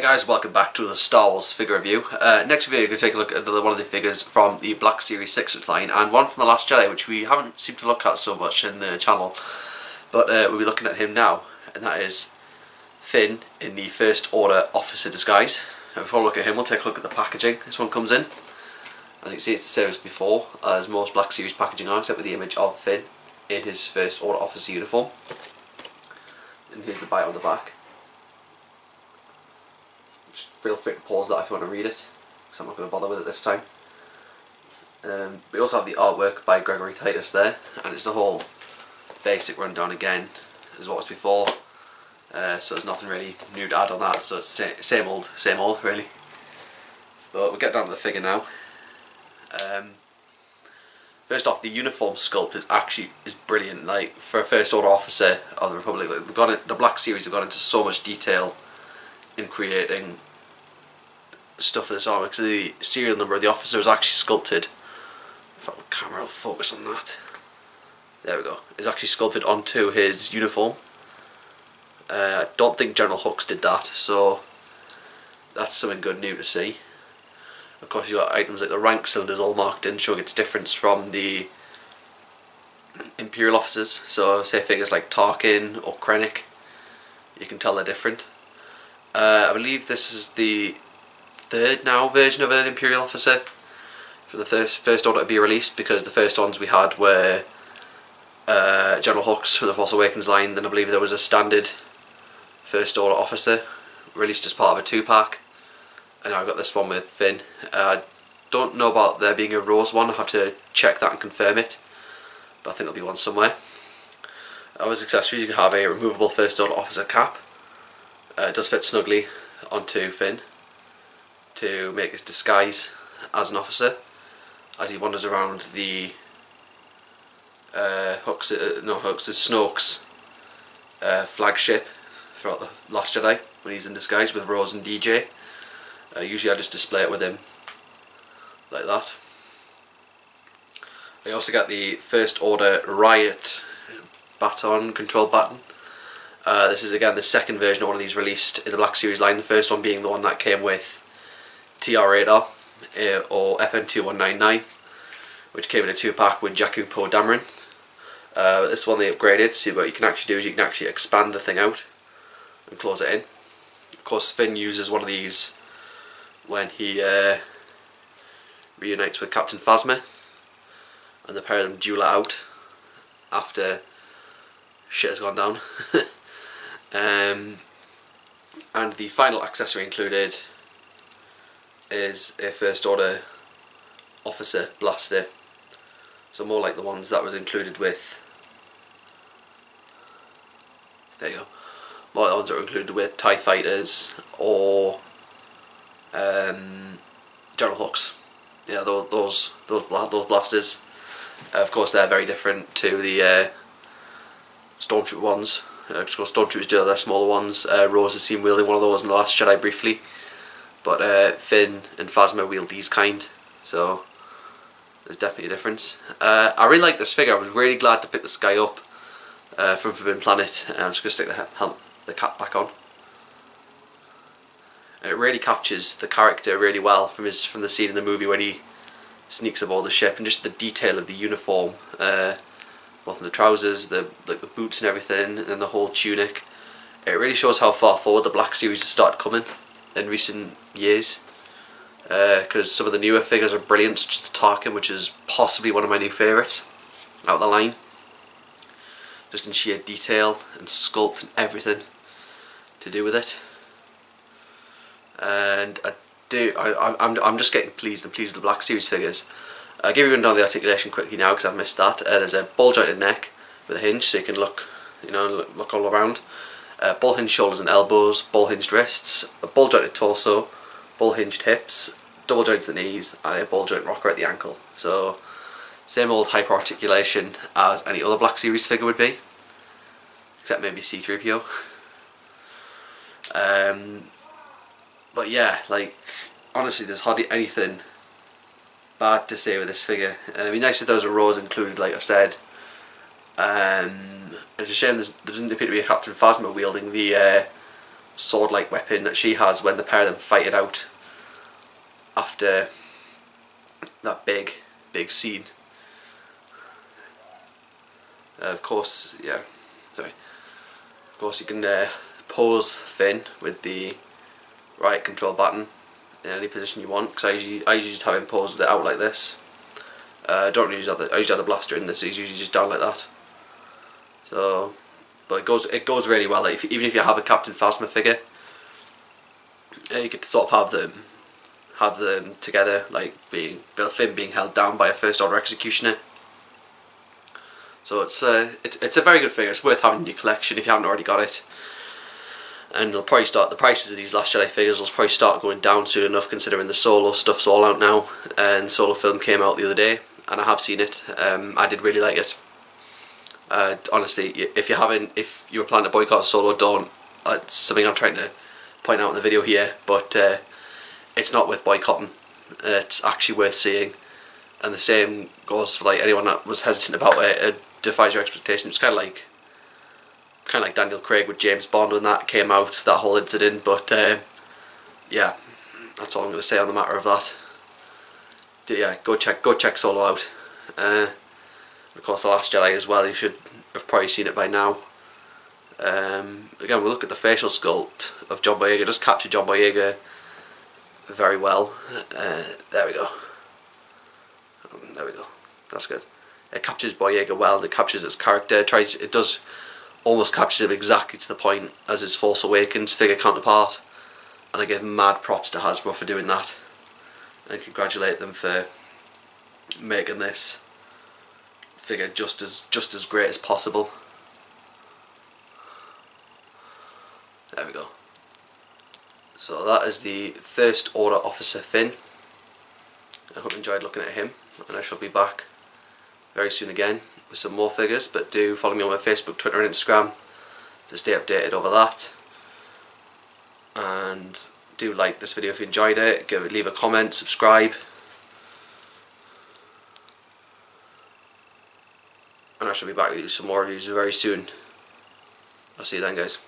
guys, welcome back to the Star Wars figure review. Next video we're going to take a look at another one of the figures from the Black Series 6 line and one from The Last Jedi, which we haven't seemed to look at so much in the channel, but we'll be looking at him now, and that is Finn in the First Order officer disguise. Now before we look at him, we'll take a look at the packaging this one comes in. As you can see, it's the same as before, as most Black Series packaging are, except with the image of Finn in his First Order officer uniform. And here's the bite on the back. Just feel free to pause that if you want to read it, because I'm not going to bother with it this time. We also have the artwork by Gregory Titus there, and it's the whole basic rundown again as what was before. So there's nothing really new to add on that, so it's same old really. But we'll get down to the figure now. First off, the uniform sculpt is brilliant. Like, for a First Order officer of the Republic, the Black Series have gone into so much detail in creating stuff for this armor, because the serial number of the officer is actually sculpted. If the camera will focus on that. There we go. It's actually sculpted onto his uniform. I don't think General Hux did that, so that's something good new to see. Of course, you've got items like the rank cylinders all marked in, showing its difference from the Imperial officers. So, say figures like Tarkin or Krennic, you can tell they're different. I believe this is the third now version of an Imperial officer for the first Order to be released, because the first ones we had were General Hux for the Force Awakens line. Then I believe there was a standard First Order officer released as part of a 2-pack, and now I've got this one with Finn. I don't know about there being a Rose one. I'll have to check that and confirm it, but I think there'll be one somewhere. As accessories, you can have a removable First Order officer cap. It does fit snugly onto Finn to make his disguise as an officer as he wanders around the Snoke's flagship throughout the Last Jedi when he's in disguise with Rose and DJ. Usually I just display it with him like that. I also got the First Order Riot baton, control baton. This is again the second version of one of these released in the Black Series line, the first one being the one that came with TR Radar or FN2199, which came in a 2-pack with Jakku Poe Dameron. This one they upgraded, so what you can actually do is you can actually expand the thing out and close it in. Of course, Finn uses one of these when he reunites with Captain Phasma, and the pair of them duel it out after shit has gone down. And the final accessory included is a First Order officer blaster, so more like the ones that was included with, there you go, more like the ones that were included with TIE Fighters or General Hux. Yeah, those blasters. Of course, they're very different to the Stormtrooper ones. Of course, Stormtroopers do have their smaller ones. Rose has seen wielding one of those in The Last Jedi briefly, but Finn and Phasma wield these kind, so there's definitely a difference. I really like this figure. I was really glad to pick this guy up from Forbidden Planet. I'm just going to stick the cap back on. And it really captures the character really well from the scene in the movie when he sneaks aboard the ship, and just the detail of the uniform, both in the trousers, the boots and everything, and then the whole tunic. It really shows how far forward the Black Series has started coming in recent years, because some of the newer figures are brilliant, such as the Tarkin, which is possibly one of my new favourites out of the line, just in sheer detail and sculpt and everything to do with it. And I'm just getting pleased with the Black Series figures. I'll give you a rundown of the articulation quickly now, because I've missed that. There's a ball jointed neck with a hinge, so you can look all around. Ball hinged shoulders and elbows, ball hinged wrists, a ball jointed torso, ball hinged hips, double joints at the knees, and a ball joint rocker at the ankle. So same old hyper articulation as any other Black Series figure would be, except maybe C-3PO. But yeah, like, honestly, there's hardly anything bad to say with this figure. It'd be nice if there was a Rose included, like I said. It's a shame there doesn't appear to be a Captain Phasma wielding the sword-like weapon that she has when the pair of them fight it out after that big scene. Of course, yeah, sorry. Of course, you can pose Finn with the right control button in any position you want. Because I usually just have him pose with it out like this. I don't really use I usually have the blaster in this. So he's usually just down like that. So, but it goes really well. Like even if you have a Captain Phasma figure, you could sort of have them together, like Finn being held down by a First Order Executioner. So it's a very good figure. It's worth having in your collection if you haven't already got it. And they'll probably start, the prices of these Last Jedi figures will probably start going down soon enough, considering the Solo stuff's all out now, and the Solo film came out the other day, and I have seen it. I did really like it. Honestly, if you were planning to boycott Solo, don't. It's something I'm trying to point out in the video here, but it's not worth boycotting. It's actually worth seeing, and the same goes for like anyone that was hesitant about it. It defies your expectations. It's kind of like Daniel Craig with James Bond when that came out, that whole incident. But yeah, that's all I'm going to say on the matter of that. Yeah, go check Solo out. Of course, The Last Jedi as well. You should have probably seen it by now. Again, we'll look at the facial sculpt of John Boyega. It does capture John Boyega very well. There we go. There we go. That's good. It captures Boyega well. It captures his character. It does almost captures him exactly to the point as his Force Awakens figure counterpart. And I give mad props to Hasbro for doing that, and congratulate them for making this figure just as great as possible. There we go. So that is the First Order Officer Finn. I hope you enjoyed looking at him, and I shall be back very soon again with some more figures. But do follow me on my Facebook, Twitter and Instagram to stay updated over that. And do like this video if you enjoyed it. Leave a comment, subscribe. And I shall be back with you with some more reviews very soon. I'll see you then, guys.